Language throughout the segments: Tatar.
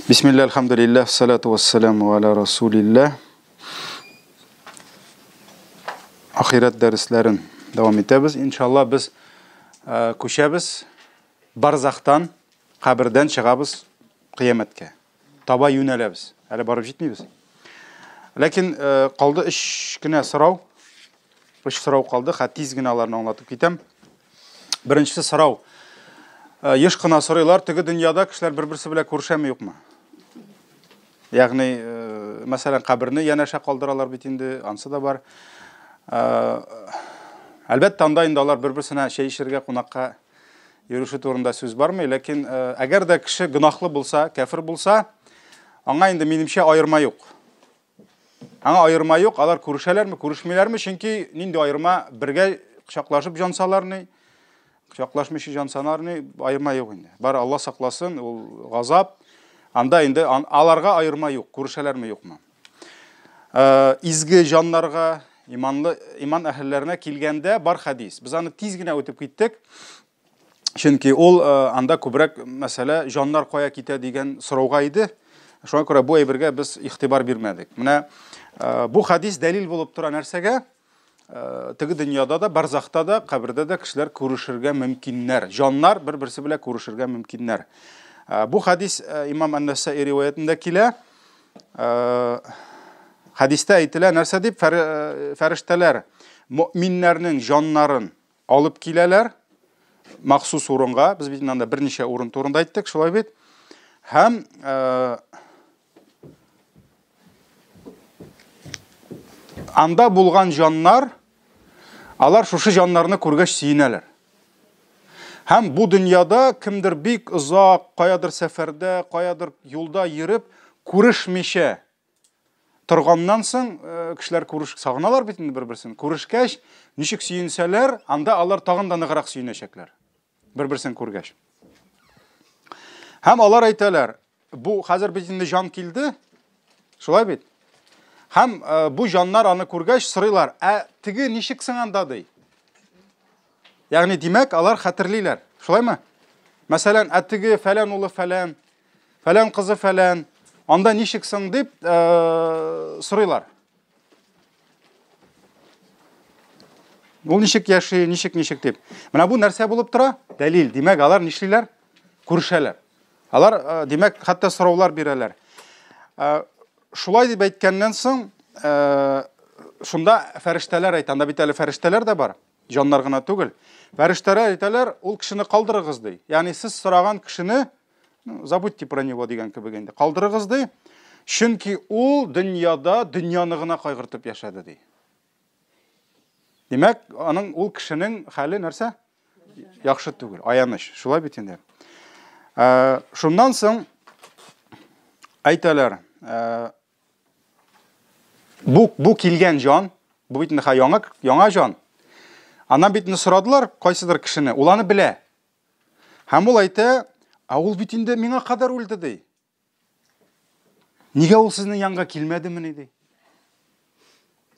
Bismillah, elhamdülillah, salatu vesselamu ala Rasulillah. Ahiret derslerin devam etemiz. İnşallah biz koşabız, barzaktan, kabirden çıkabız kıyametke. Taba yönelemiz. Hele barıp gitmeyiz. Lakin kaldı iş güne sırav. İş sırav kaldı. Hatiz günalarını anlatıp gitem. Birincisi sırav. Еш қына сұрайлар, тігі дүнияда кішілер бір-бірсі біле көршәмі yok mu? Яғни, мәселен, қабірні янәшә қалдыралар бетінде, ансы да бар. Әлбәтте андайында алар бір-бірсіне шейшерге, қонаққа еруші турында сөз бармы? Ләкин, әгер де кіші гынақлы болса, кәфір болса, аңа енді менімше айырма yok. Аңа айырма yok, алар көршәлер ме, көрішмелер ме? Чөнки нинди айырма бірге құшақлашып жансаларны, Құшақлашмышы жансанарны айырма yok енді. Бар Алла сақласын, ол ғазап. Анда енді аларға айырма yok, көршелер ме yok mu? Изгі жанларға, иман әхіллеріне келгенде бар хадис. Біз аны тезгіне өтіп кеттік. Чөнки ол анда көбірек мәселе жанлар қоя кете деген сұрауға еді. Шуңа күрә бу әйбергә біз ихтибар бермәдік. Менә бу хадис дәлил болып тұра нәрсәгә? Тігі дүнияда да, барзақта да, қабірде де кішілер көрішірге мүмкіннер. Жанлар бір-бірсі біле көрішірге мүмкіннер. Бұл хадис имам Ан-Насаи риwayatында келе. Хадисте әйтіле нәрсе деп, фәрештелер мүминнәрнең жаннарын алып келелер. Махсус орынға, біз бетінен бірнеше орын турында айттық, шулай бет. Һәм анда болған жаннар алар шушы жаннарны күргәч сөйнәләр. Һәм бу дөньяда кемдер бик озак, каядыр сәфәрдә, каядыр юлда йөреп, күрешмичә торганнан соң кешеләр күреш сагыналар бит инде бер-берсен. Күрешкәч, ничек сөйнсәләр, анда алар тагын да ныграк сөйнәчәкләр. Бер-берсен күргәч. Һәм алар әйтәләр, бу хәзер бит инде жан килде. Шулай бит. Һәм бу жаннар аны күргәч сорыйлар, теге ничек сыңанда ди? Ягъни димәк, алар хәтерлиләр. Шулаймы? Мәсәлән, теге фәлән улы фәлән, фәлән кызы фәлән, анда ничек сың дип сорыйлар. Ул ничек яши, ничек дип. Менә бу нәрсә булып тора? Дәлил. Димәк, алар нишлиләр? Күрешәләр. Алар димәк, хәтта сораулар бирәләр. Шулай дип әйткәннән соң, шунда фәрештәләр әйтә, анда бит әле фәрештәләр дә бар, жаннар гына түгел. Фәрештәләр әйтәләр, ул кешене калдырыгыз ди. Ягъни сез сораган кешене, забудьте про него дигән кебек инде, калдырыгыз ди. Чөнки ул дөньяда дөньяны гына кайгыртып яшәде ди. Димәк, аның ул кешенең хәле нәрсә? Яхшы түгел, аяныч. Шулай бит инде. Шуннан соң әйтәләр, Бу килгән жан, бу бит инде яңа жан. Аннан бит инде сорадылар кайсыдыр кешене, ул аны белә. Һәм ул әйтә, ул бит инде миңа кадәр үлде ди. Нигә ул сезнең янга килмәдеме ди?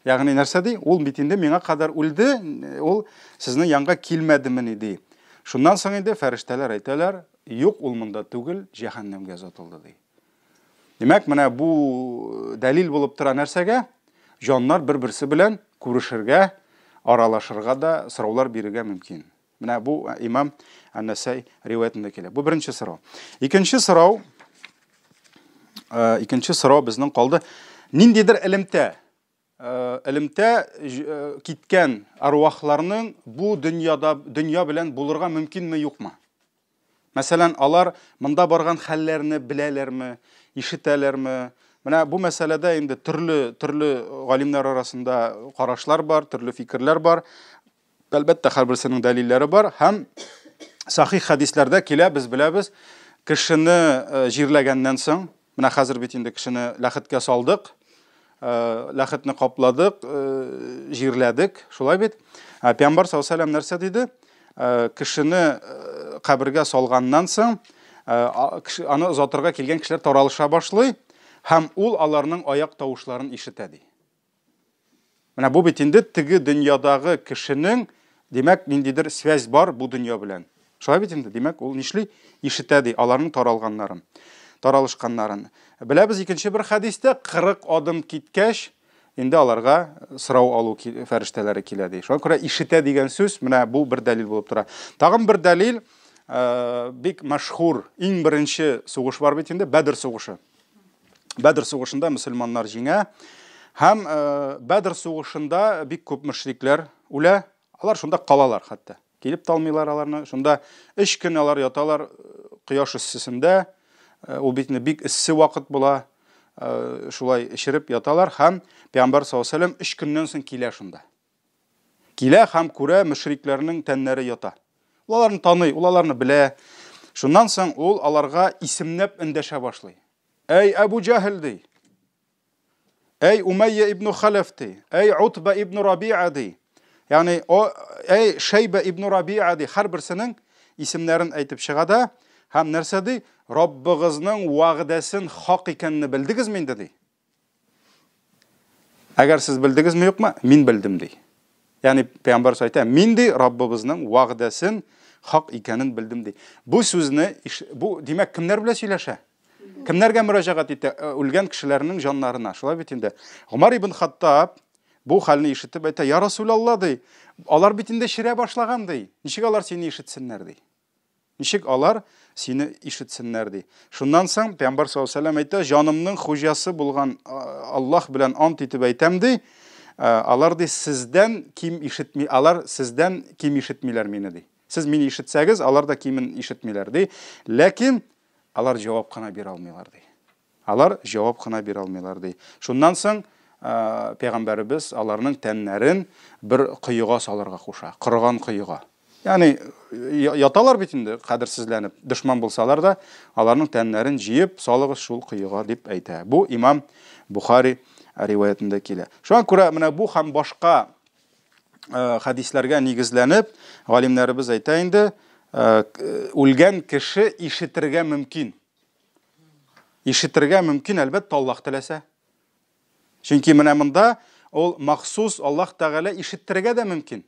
Ягъни нәрсә ди? Ул бит инде миңа кадәр үлде, ул сезнең янга килмәдеме ди. Шуннан соң инде фәрештәләр әйтәләр, юк, ул монда түгел, җәһәннәмгә озатылды ди. Демәк, менә бу дәлил булып тора нәрсәгә? Жаннар бер-берсе белән күрешергә, аралашырга да, сораулар бирергә мөмкин. Менә бу имам Ан-Насаи риwayatында килә. Бу беренче сорау. Икенче сорау безнең калды. Ниндидер илемтә киткән арвахларның бу дөнья белән булырга мөмкинме, юкмы? Мәсәлән, алар монда барган хәлләрне беләләрме, ишетәләрме? Менә бу мәсьәләдә инде төрле галимнәр арасында карашлар бар, төрле фикерләр бар. Әлбәттә, һәрберсенең дәлилләре бар. Һәм сахих хадисләрдә килә, без беләбез, кешене җирләгәннән соң, менә хәзер бит инде кешене ләхеткә салдык, ләхетне капладык, җирләдек, шулай бит. Пәйгамбәр саллаллаһу алейһи нәрсә диде? Кешене кабергә салганнан соң, аны озатырга килгән кешеләр таралыша башлый, һәм ул аларның аяк тавышларын ишетә ди. Менә бу бит инде теге дөньядагы кешенең, димәк, ниндидер связь бар бу дөнья белән. Шулай бит инде, димәк, ул нишли ишетә ди, аларның таралганнарын. таралышканнарын. Беләбез икенче бер хадистә 40 адым киткәч, инде аларга сорау алу фәрештәләре килә ди. Шуңа күрә ишетә дигән сүз менә бу бер дәлил булып тора. Тагын бер дәлил, бик мәшһүр, иң беренче сугыш бар бит инде, Бәдр сугышы. Бәдр сугышында мөселманнар җиңә. Һәм Бәдр сугышында бик күп мөшрикләр үлә. Алар шунда калалар хәтта. Килеп талмыйлар аларны. Шунда 3 көн алар яталар кояш эссесендә. Ул бит бик эссе вакыт була. Шулай эшереп яталар һәм Пәйгамбәр саллаллаһу алейһи ва саллям 3 көннән соң килә шунда. Килә һәм күрә мөшрикләрнең тәннәре ята. Уларны таный, уларны белә. Шуннан соң ул аларга исемнәп эндәшә башлый. Әй Абу Джахл ди. Әй Умайя ибн Халаф ди. Әй Утба ибн Раби'a ди. Yani әй Шайба ибн Раби'a ди. Һәр берсенең исемнәрен әйтеп чыга да, һәм нәрсә ди? Раббыгызның вәгъдәсен хак икәнне белдегезме инде ди. Әгәр сез белдегезме юкмы? Мин белдем ди. Yani Пәйгамбәр әйтә, мин ди Раббыбызның вәгъдәсен хак икәнен белдем ди. Бу сүзне, бу димәк кемнәр белән сөйләшә? Кемнәргә мөрәҗәгать итә? Үлгән кешеләрнең җаннарына. Шулай бит инде. Умар ибн Хаттаб бу хәлне ишетеп әйтә, я Расулалла ди. Алар бит инде ширә башлаган ди. Ничек алар сине ишетсеннәр ди? Ничек алар сине ишетсеннәр ди? Шуннан соң Пәйгамбәр саллаллаһу алейһи ва саллям әйтә, җанымның хуҗасы булган Аллаһ белән ант итеп әйтәм ди. Алар ди сездән ким ишетми, алар сездән ким ишетмиләр мине ди. Сез мине ишетсәгез, алар да кимен ишетмиләр ди. Ләкин алар җавап кына бирә алмыйлар ди. Алар җавап кына бирә алмыйлар ди. Шуннан соң Пәйгамбәрбез аларның тәннәрен бер кыйга салырга куша, кырган кыйга. Yani яталар бит инде кадерсезләнеп, дошман булсалар да, аларның тәннәрен җыеп салыгыз шул кыйга дип әйтә. Бу Имам Бухари риваятында килә. Шуңа күрә менә бу һәм башка хадисләргә нигезләнеп, галимнәребез әйтә инде, үлгән кеше ишетергә мөмкин. Ишетергә мөмкин, әлбәттә Аллаһ теләсә. Чөнки менә монда ул махсус Аллаһ Тәгалә ишеттерергә дә мөмкин.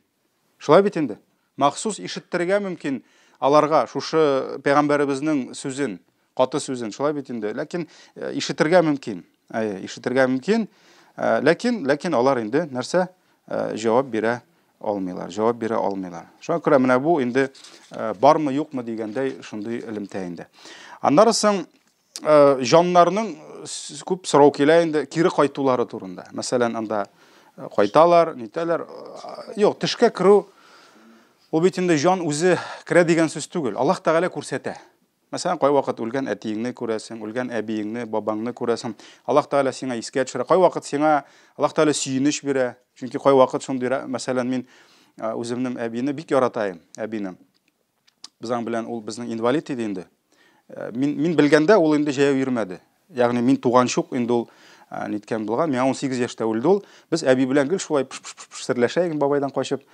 Шулай бит инде. Махсус ишеттерергә мөмкин аларга шушы Пәйгамбәребезнең сүзен, каты сүзен, шулай бит инде. Ләкин ишетергә мөмкин. Ишетергә мөмкин. Ләкин алар инде нәрсә җавап бирә алмыйлар. Җавап бирә алмыйлар. Шуңа күрә менә бу инде бармы юкмы дигәндәй шундый элемтә инде. Аннары соң җаннарның күп сорау килә инде кире кайтулары турында. Мәсәлән, анда кайталар, нитәләр? Юк, төшкә керү ул бит инде җан үзе керә дигән сүз түгел. Аллаһ Тәгалә күрсәтә. Мәсәлән, кай вакыт үлгән әтиеңне күрәсең, үлгән әбиеңне, бабаңны күрәсең. Аллаһ Тәгалә сиңа искә төшерә. Кай вакыт сиңа Аллаһ Тәгалә сөенеч бирә. Чөнки кай вакыт шундый, мәсәлән, мин үземнең әбине бик яратайм, әбине. Безнең белән ул безнең инвалид иде инде. Мин белгәндә ул инде җәяү йөрмәде. Ягъни мин туганчук инде ул ниткән булган. Миңа 18 яшьтә үлде ул. Без әби белән гел шулай серләшә идек бабайдан качып.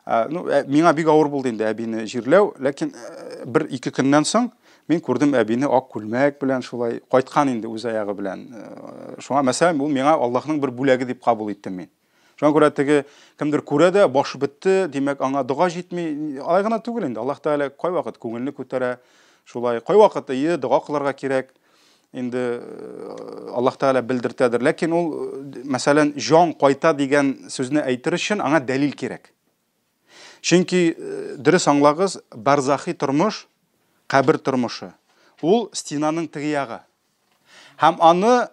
Миңа бик авыр булды инде әбине җирләү, ләкин 1-2 көннән соң мин күрдем әбине ак күлмәк белән шулай кайткан инде үз аягы белән. Шуңа мәсәлән ул миңа Аллаһның бер бүләге дип кабул иттем мин. Шуңа күрә теге кемдер күрә дә башы бетте, димәк аңа дуга җитми. Алай гына түгел инде. Аллаһ Тәгалә кай вакыт күңелне күтәрә, шулай кай вакыт дуга кылырга кирәк. Инде Аллаһ Тәгалә белдертәдер. Ләкин ул мәсәлән җан кайта дигән сүзне әйтер өчен аңа дәлил кирәк. Чөнки дөрес аңлагыз, барзахи тормыш, кабер тормышы. Ул стенаның теге ягы. Һәм аны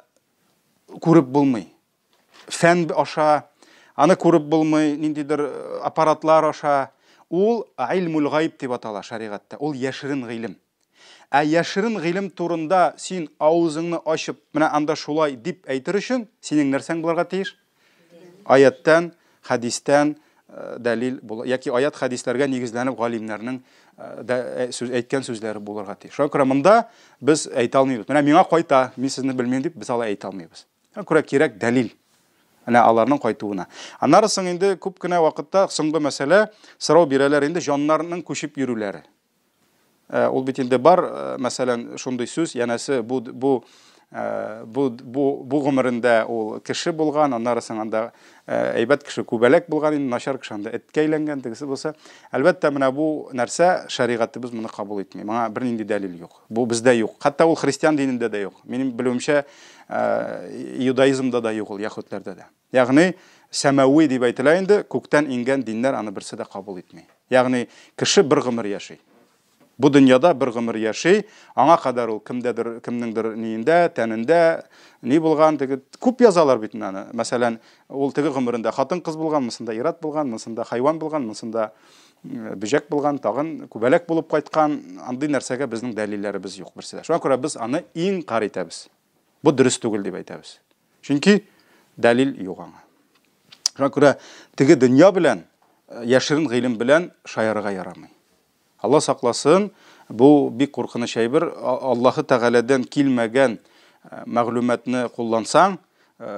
күреп булмый. Фән аша аны күреп булмый, ниндидер аппаратлар аша. Ул илмул гайб дип атала шариғатта. Ул яшерен гыйлем. Яшерен гыйлем турында син авызыңны ачып, менә анда шулай дип әйтер өчен синең нәрсәң булырга тиеш? Аяттан, хадистан дәлил була, яки аят хадисләргә нигезләнеп галимнәрнең сүз әйткән сүзләре булырга тиеш. Шуңа күрә монда без әйтә алмыйбыз. Менә миңа кайта, мин сезне белмим дип без алай әйтә алмыйбыз. Шуңа күрә кирәк дәлил. Әнә аларның кайтуына. Аннары соң инде күп кенә вакытта соңгы мәсьәлә сорау бирәләр инде җаннарның күчеп йөрүләре. Ул бит инде бар, мәсәлән, шундый сүз, янәсе бу Бу гомерендә ул кеше булган, аннарысын анда әйбәт кеше күбәләк булган, начар кеше анда эткә әйләнгән тегесе булса, әлбәттә менә бу нәрсә шәригатыбыз моны кабул итми. Моңа бернинди дәлил юк. Бу бездә юк. Хәтта ул христиан динендә дә юк. Минем белүемчә, иудаизмда да юк ул, яһүдләрдә дә. Ягъни сәмави дип әйтелә инде, күктән ингән диннәр аны берсе дә кабул итми. Ягъни кеше бер гомер яши. Бу дөньяда бер гомер яши, аңа кадәр ул кемнеңдер ниендә, тәнендә ни булган, күп язалар бит аны. Мәсәлән, ул теге гомерендә хатын кыз булган, мысында ират булган, мысында хайван булган, мысында бөҗәк булган, тагын күбәләк булып кайткан, андый нәрсәгә безнең дәлилләребез юк берсе дә. Шуңа күрә без аны инкар итәбез. Бу дөрес түгел дип әйтәбез. Чөнки дәлил юк аңа. Шуңа күрә теге дөнья белән, яшерен гыйлем белән шаярга ярамый. Алла сакласын, бу бик куркыныч әйбер. Аллаһы Тәгаләдән килмәгән мәгълүматны куллансаң,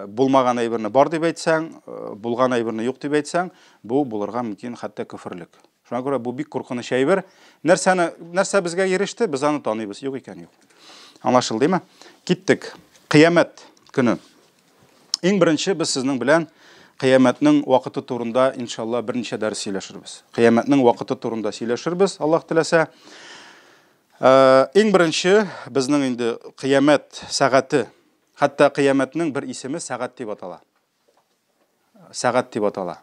булмаган әйберне бар дип әйтсәң, булган әйберне юк дип әйтсәң, бу булырга мөмкин хәтта күфрлек. Шуңа күрә бу бик куркыныч әйбер. Нәрсә безгә иреште, без аны таныйбыз, юк икән юк. Аңлашылдымы? Киттек. Кыямәт көне. Иң беренче без сезнең белән Кыямәтнең вакыты турында иншалла берничә дәрес сөйләшербез. Кыямәтнең вакыты турында сөйләшербез, Аллаһ теләсә. Иң беренче безнең инде кыямәт сәгате, хәтта кыямәтнең бер исеме сәгать дип атала. Сәгать дип атала.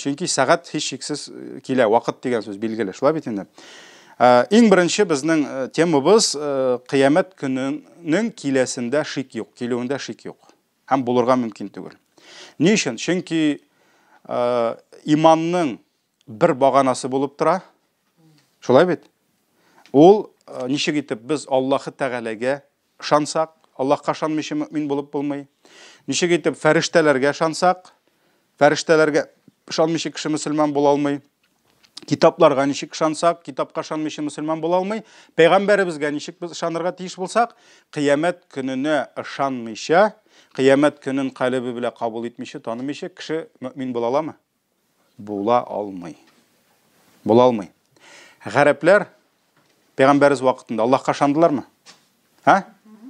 Чөнки сәгать һичшиксез килә, вакыт дигән сүз билгеле, шулай бит инде. Иң беренче безнең темабыз кыямәт көненең киләсендә шик юк, килүендә шик юк. Һәм булырга мөмкин түгел. Ни өчен? Чөнки иманның бер баганасы булып тора. Шулай бит. Ул ничек итеп без Аллаһы Тәгаләгә ышансак, Аллаһка ышанмыйча мөмин булып булмый. Ничек итеп фәрештәләргә ышансак, фәрештәләргә ышанмыйча кеше мөселман була алмый. Китапларга ничек ышансак, китапка ышанмыйча мөселман була алмый. Пәйгамбәребезгә ничек без ышанырга тиеш булсак, кыямәт көненә ышанмыйча, кыямәт көнен калбы белән кабул итмичә, танымыйча кеше мөмин була аламы? Була алмый. Була алмый. Гарәпләр Пәйгамбәрбез вакытында Аллаһка ышандылармы?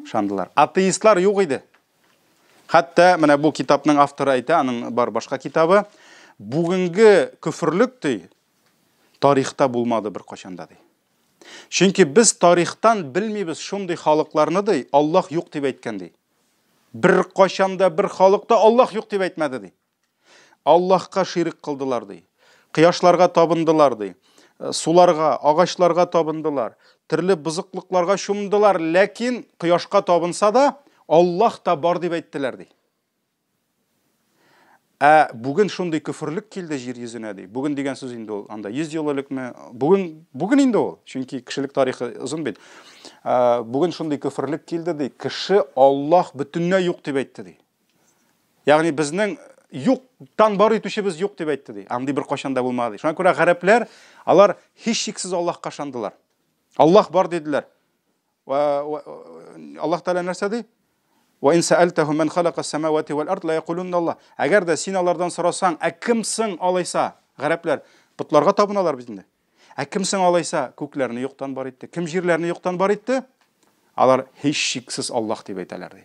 Ышандылар. Атеистлар юк иде. Хәтта менә бу китапның авторы әйтә, аның бар башка китабы, бүгенге күфрлек ди тарихта булмады бер качанда ди. Чөнки без тарихтан белмибез шундый халыкларны ди, Аллаһ юк дип әйткән ди. Бер качанда бер халыкта Аллаһ юк дип әйтмәде ди. Аллаһка ширик кылдылар ди. Кыяшларга табындылар ди. Суларга, агачларга табындылар. Төрле бызыклыкларга шумдылар, ләкин кыяшка табынса да Аллаһ та бар дип әйттеләр ди. Бүген шундый күфрлек килде җир йөзенә ди. Бүген дигән сүз инде ул, анда 100 ел элекме? Бүген инде ул, чөнки кешелек тарихы узын бит. Бүген шундый күфрлек килде ди. Кеше Аллаһ бөтенләй юк дип әйтте ди. Ягъни безнең юктан бар итүчебез юк дип әйтте ди. Андый бер кашанда булмады. Шуңа күрә гарәпләр, алар һичшиксез Аллаһка ышандылар. Аллаһ бар диделәр. Аллаһ Тәгалә нәрсә ди? وَإِنْ سَأَلْتَهُمْ مَنْ خَلَقَ السَّمَاوَاتِ وَالْأَرْضَ لَيَقُولُنَّ اللَّهُ. Әгәр дә син алардан сорасаң, кемсең алайса, гарәпләр бутларга табыналар бит инде. Кемсең алайса, күкләрне юктан бар итте. Кем җирләрне юктан бар итте? Алар һичшиксез Аллаһ дип әйтәләр ди.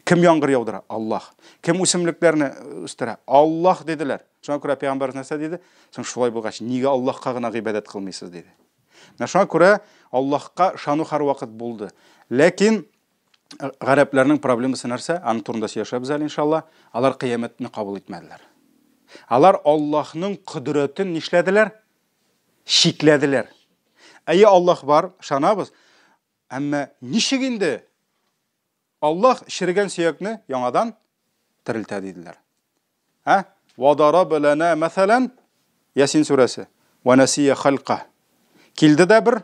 Кем яңгыр яудыра? Аллаһ. Кем үсемлекләрне үстерә? Аллаһ диделәр. Шуңа күрә Пәйгамбәр нәрсә диде? Соң шулай булгач, нигә Аллаһка гына гыйбадәт кылмыйсыз диде. Шуңа күрә Аллаһка ышану һәр вакыт булды. Ләкин гарәпләрнең проблемасы нәрсә? Аны турында сөйләшәбез әле иншалла. Алар кыямәтне кабул итмәделәр. Алар Аллаһның кудрәтен нишләделәр? Шикләделәр. Аллаһ бар, ышанабыз. Әмма ничек инде Аллаһ ширгән сөякне яңадан тирилтә диделәр. Ва дараба лана мәсәлән Ясин сүрәсе. Ва насия халqa. Килде дә бер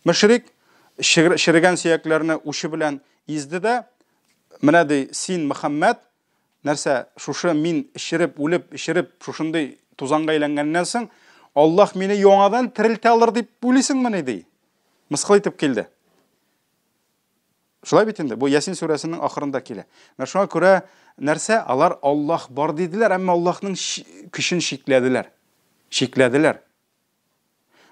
мөшрик ширгән сөякләрне ушы белән изде дә, менә ди син Мөхәммәд нәрсә, шушы мин ишереп, үлеп, ишереп, шушындый тузанга әйләнгәннән соң Аллаһ мине яңадан тирилтә алыр дип уйлыйсыңмы ди? Мыскыл итеп килде. Шулай бит инде. Бу Ясин сүрәсенең ахырында килә. Шуңа күрә нәрсә? Алар Аллаһ бар диделәр, әмма Аллаһның көчен шикләделәр. Шикләделәр.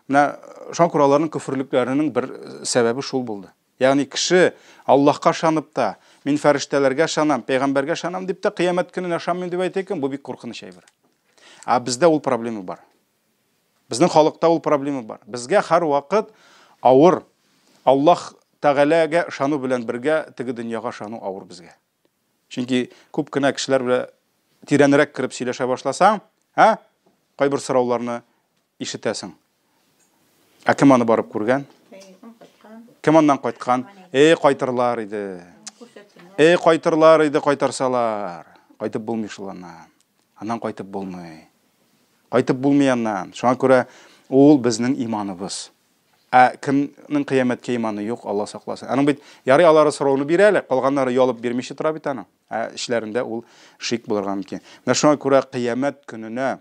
Менә шуңа күрә аларның күфрлекләренең бер сәбәбе шул булды. Ягъни кеше Аллаһка ышанып та, Мин фәрештәләргә ышанам, пәйгамбәргә ышанам дип тә кыямәт көненә ышанмыйм дип әйтә икән, бу бик куркыныч әйбер. Бездә ул проблема бар. Безнең халыкта ул проблема бар. Безгә һәр вакыт авыр. Аллаһ Тәгаләгә ышану белән бергә теге дөньяга ышану авыр безгә. Чөнки күп кенә кешеләр белән тирәнрәк кирип сөйләшә башласаң, кайбер сорауларны ишетәсең. Кем аны барып күргән? Кем аннан кайткан? Кайтырлар иде. Кайтырлар иде, кайтарсалар. Кайтып булмый шул аннан. Аннан кайтып булмый. Кайтып булмый аннан. Шуңа күрә ул безнең иманыбыз. Кемнең кыямәткә иманы юк, Алла сакласын. Аның бит ярый алары сорауны бирәләр, калганнары ялып бирмичә тора бит аның. Эшләрендә ул шик булырга мөмкин. Менә шуңа күрә кыямәт көненә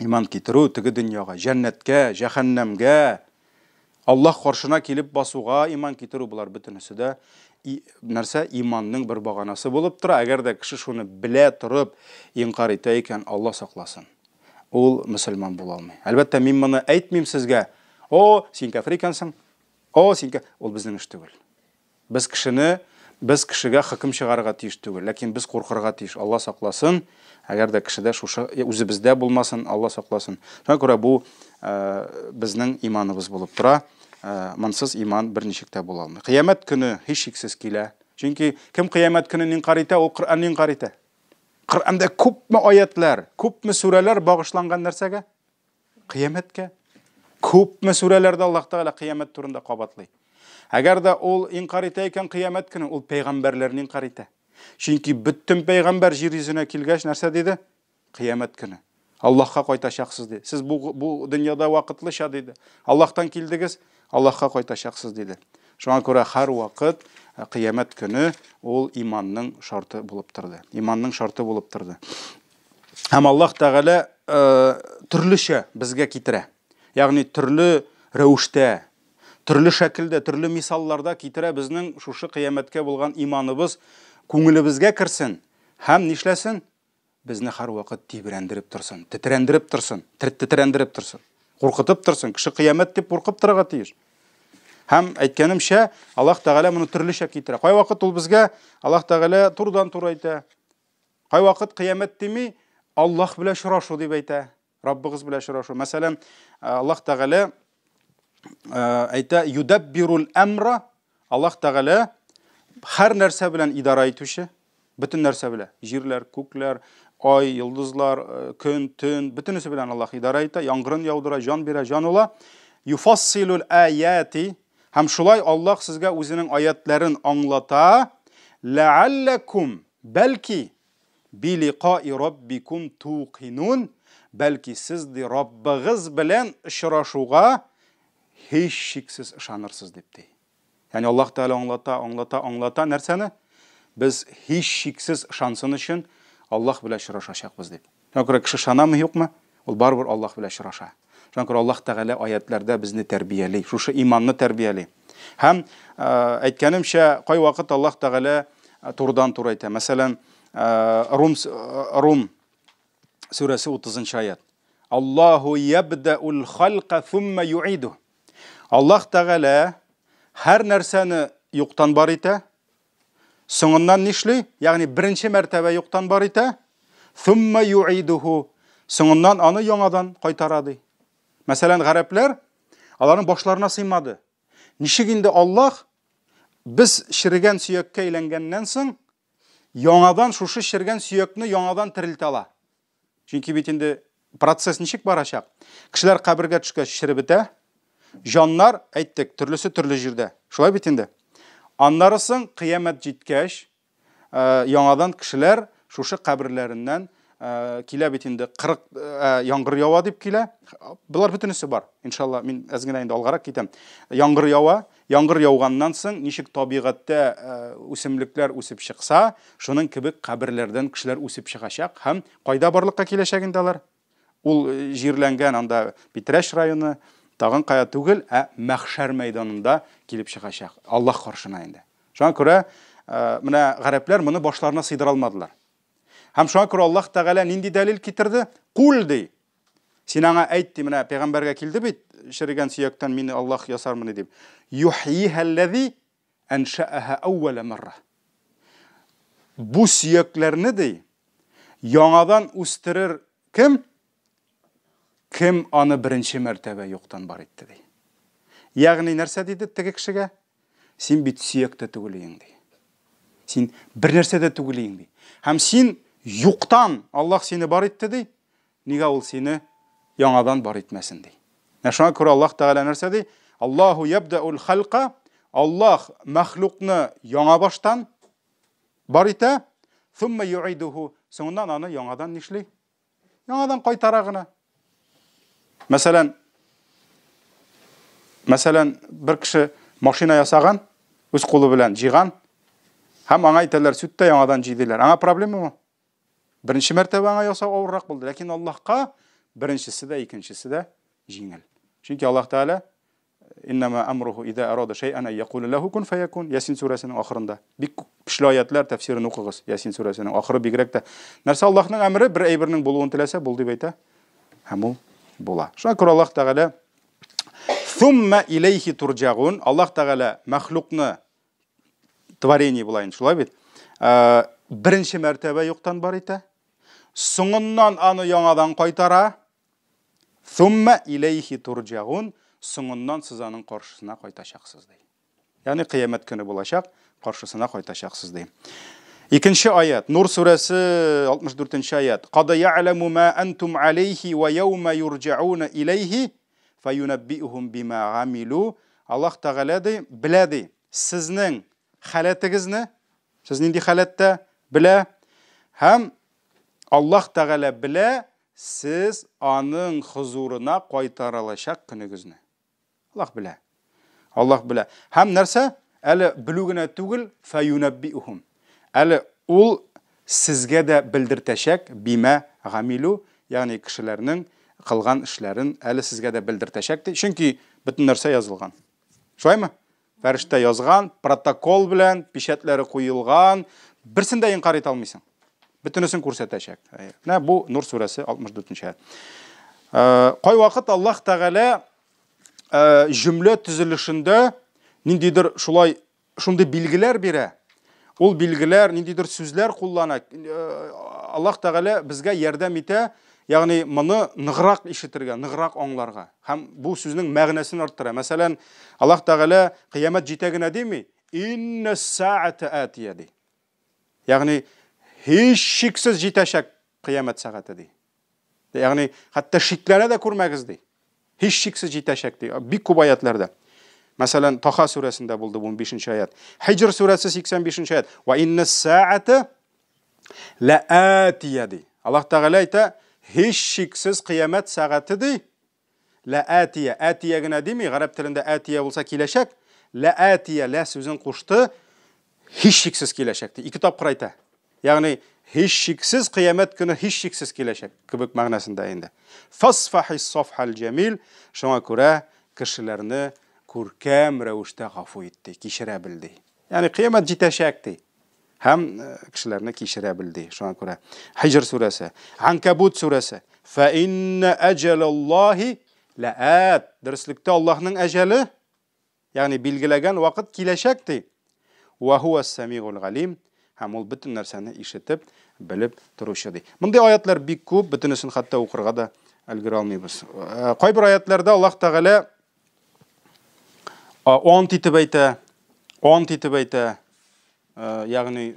иман китерү, теге дөньяга, җәннәткә, җәһәннәмгә, Аллаһ каршына килеп басуга иман китерү булар бөтенесе дә нәрсә иманның бер баганасы булып тора. Әгәр дә кеше шуны белә торып инкар итә икән, Алла сакласын. Ул мөселман була алмый. Әлбәттә, мин моны әйтмим сезгә. Син кафир икәнсең. Син ул безнең эш түгел. Без кешегә хөкем чыгарырга тиеш түгел, ләкин без куркырга тиеш. Алла сакласын. Әгәр дә кешедә шушы үзебездә булмасын, Алла сакласын. Шуңа күрә бу безнең иманыбыз булып тора. Монсыз иман берничек тә була алмый. Кыямәт көне һич шиксез килә. Чөнки кем кыямәт көнен инкар итә, ул Коръәнне инкар итә. Коръәндә күпме аятлар, күпме сүрәләр багышланган нәрсәгә? Кыямәткә. Күпме сүрәләрдә Аллаһ Тәгалә кыямәт турында кабатлый. Әгәр дә ул инкар итә икән кыямәт көне, ул пәйгамбәрләрне инкар итә. Чөнки бөтен пәйгамбәр җир йөзенә килгәч нәрсә диде? Кыямәт көне. Аллаһка кайтачаксыз диде. Сез бу дөньяда вакытлыча диде. Аллаһтан килдегез, Аллаһка кайтачаксыз диде. Шуңа күрә һәр вакыт кыямәт көне ул иманның шарты булып торды. Иманның шарты булып торды. Һәм Аллаһ Тәгалә төрлечә безгә китерә. Ягъни төрле рәвештә, төрле шәкелдә, төрле мисалларда китерә безнең шушы кыямәткә булган иманыбыз күңелебезгә керсен. Һәм нишләсен? Безне һәр вакыт тибрәндереп торсын, тетрәндереп торсын, тетрәндереп торсын, куркытып торсын. Кеше кыямәт дип куркып торырга тиеш. Һәм әйткәнемчә, Аллаһ Тәгалә моны төрлечә китерә. Кай вакыт ул безгә Аллаһ Тәгалә турыдан-тур әйтә. Кай вакыт кыямәт дими, Аллаһ белән очрашу дип әйтә. Раббыгыз белән очрашу. Мәсәлән, Аллаһ Тәгалә әйтә: "Юдаббирул амра", Аллаһ Тәгалә һәр нәрсә белән идара итүче, бөтен нәрсә белән, җирләр, күкләр, ай, йолдызлар, көн, төн, бөтенесе белән Аллаһ идара итә, яңгырын яудыра, җан бирә, җан ула. Юфассилул аяти, һәм шулай Аллаһ сезгә үзенең аятларын аңлата. Лааллакум, бәлки билиқаи раббикум туқинун, бәлки сез ди Раббыгыз белән очрашуга һич шиксез ышанырсыз дип ди. Яни Аллаһ Тәгалә аңлата нәрсәне? Без һич шиксез ышансын өчен Аллаһ белән очрашачакбыз дип. Шуңа күрә кеше ышанамы, юкмы? Ул барыбер Аллаһ белән очраша. Шуңа күрә Аллаһ Тәгалә аятларда безне тәрбияли, шушы иманны тәрбияли. Һәм әйткәнемчә, кай вакыт Аллаһ Тәгалә турыдан-тур әйтә. Мәсәлән, Рум сүрәсе 30-нчы аят. Аллаһу ябдәул халqa thumma юиду. Аллаһ Тәгалә һәр нәрсәне юктан бар итә. Соңыннан нишли? Ягъни беренче мәртәбә юктан бар итә. Thumma юидуху. Соңыннан аны яңадан кайтара ди. Мәсәлән, гарәпләр аларның башларына сыймады. Ничек инде Аллаһ без ширгән сөяккә әйләнгәннән соң яңадан шушы ширгән сөякне яңадан терелтә ала. Чөнки бит инде процесс ничек барачак? Кешеләр кабергә төшкәч ширеп бетә. Җаннар, әйттек, төрлесе төрле җирдә. Шулай бит инде. Аннары соң кыямәт җиткәч, яңадан кешеләр шушы каберләреннән килә бит инде 40 яңгыр ява дип килә. Булар бөтенесе бар. Иншалла, мин әзгенә инде алгарак китәм. Яңгыр ява, яңгыр яуганнан соң ничек табигатьтә үсемлекләр үсеп чыкса, шуның кебек каберләрдән кешеләр үсеп чыгачак һәм кайда барлыкка киләчәк инде алар? Ул җирләнгән анда Питрәш районы, тагын кая түгел, мәхшәр мәйданында килеп чыгачак. Аллаһ каршына инде. Шуңа күрә менә гарәпләр моны башларына сыйдыра алмадылар. Һәм шуңа күрә Аллаһ Тәгалә нинди дәлил китерде? Кул ди. Син аңа әйтте, менә пәйгамбәргә килде бит, ширгән сөяктән мине Аллаһ ясармыны дип. Юхйиһа аллази аншаъаха аввала марра. bu сөякләрне ди, яңадан үстерер кем? Кем аны беренче мәртәбә юктан бар итте ди. Ягъни нәрсә диде теге кешегә? Син бит сөякте түгел ди. Син бер нәрсә дә түгел ди. Һәм син юктан Аллаһ сине бар итте ди. Нигә ул сине яңадан бар итмәсен ди. Шуңа күрә Аллаһ Тәгалә нәрсә ди? Аллаһу ябдәул халqa, Аллаһ мәхлукны яңа баштан бар итә, thumma yu'iduhu, соңыннан аны яңадан нишли? Яңадан кайтара гына. Мәсәлән, бер кеше машина ясаган, үз кулы белән җыйган, һәм аңа әйтәләр, сүттә яңадан җыйдылар. Аңа проблемамы? Беренче мәртәбә аңа ясау авыррак булды, ләкин Аллаһка беренчесе дә, икенчесе дә җиңел. Чөнки Аллаһ Тәгалә иннама амруhu идә арада шай'ан якулу лаху кун фаякун. Ясин сүрәсенең ахырында. Бик көчле аятлар тәфсирен укыгыз. Ясин сүрәсенең ахыры бигрәк тә нәрсә Аллаһның әмре бер әйбернең булуын теләсә, бул дип әйтә. Һәм ул була. Шуңа күрә Аллаһ Тәгалә thumma ilayhi turja'un. Аллаһ Тәгалә мәхлукны творение булайын, шулай бит. Беренче мәртәбә юктан бар итә. Соңыннан аны яңадан кайтара. Thumma ilayhi turja'un. Соңыннан сез аның каршысына кайтачаксыз ди. Ягъни кыямәт көне булачак, каршысына кайтачаксыз ди. Икенче аят, Нур сүрәсе 64-нче аят. Qad ya'lamu ma antum alayhi wa yawma yurja'una ilayhi fayunabbi'uhum bima 'amilu. Аллаһ Тәгалә ди, белә ди, сезнең халәтегезне, сез нинди халәттә белә, һәм Аллаһ Тәгалә белә, сез аның хузурына кайтарылачак көнегезне. Аллаһ белә. Аллаһ белә. Һәм нәрсә? Әле белү генә түгел, фаюнаббиухум. Әле ул сезгә дә белдертәчәк бима гамилу, ягъни кешеләрнең кылган эшләрен әле сезгә дә белдертәчәк ди. Чөнки бөтен нәрсә язылган. Шулаймы? Фәрештә язган, протокол белән, печатләре куелган, берсен дә инкар итә алмыйсың. Бөтенесен күрсәтәчәк. Менә бу Нур сүрәсе 64-нче аят. Кай вакыт Аллаһ Тәгалә җөмлә төзелешендә ниндидер шундый билгеләр бирә. Ул билгеләр, ниндидер сүзләр куллана. Аллаһ Тәгалә безгә ярдәм итә, ягъни моны ныграк ишетергә, ныграк аңларга. Һәм бу сүзнең мәгънәсен арттыра. Мәсәлән, Аллаһ Тәгалә кыямәт җитә генә дими, иннәс-саата атия ди. Ягъни һич шиксез җитәчәк кыямәт сәгате ди. Ягъни хәтта шикләнә дә күрмәгез ди. Һич шиксез җитәчәк ди. Бик күп аятларда. Мәсәлән, Таха сүрәсендә булды 15-нче аят. Хиҗр сүрәсе 85-нче аят. Ва иннәс-саата лаатия ди. Аллаһ Тәгалә әйтә, һич шиксез кыямәт сәгате ди. Лаатия, атия генә дими, гарәп телендә атия булса киләчәк. Лаатия, ла сүзен кушты, һич шиксез киләчәк ди. Ике тапкыр әйтә. Ягъни һич шиксез кыямәт көне һич шиксез киләчәк кебек мәгънәсендә инде. Фасфахис сафхал җамил, шуңа күрә кешеләрне күркәм рәвештә гафу итте, кичерә белде. Ягъни кыямәт җитәчәк ди. Һәм кешеләрне кичерә белде. Шуңа күрә Хиҗр сүрәсе, Анкабут сүрәсе, фа инна аҗалаллаһи лаат. Дөреслектә Аллаһның әҗәле, ягъни билгеләгән вакыт киләчәк ди. Ва хуа ас-самиғул галим. Һәм ул бөтен нәрсәне ишетеп, белеп торучы ди. Мондай аятлар бик күп, бөтенесен хәтта укырга да өлгерә алмыйбыз. Кайбер аятларда Аллаһ Тәгалә ант итеп әйтә, ягъни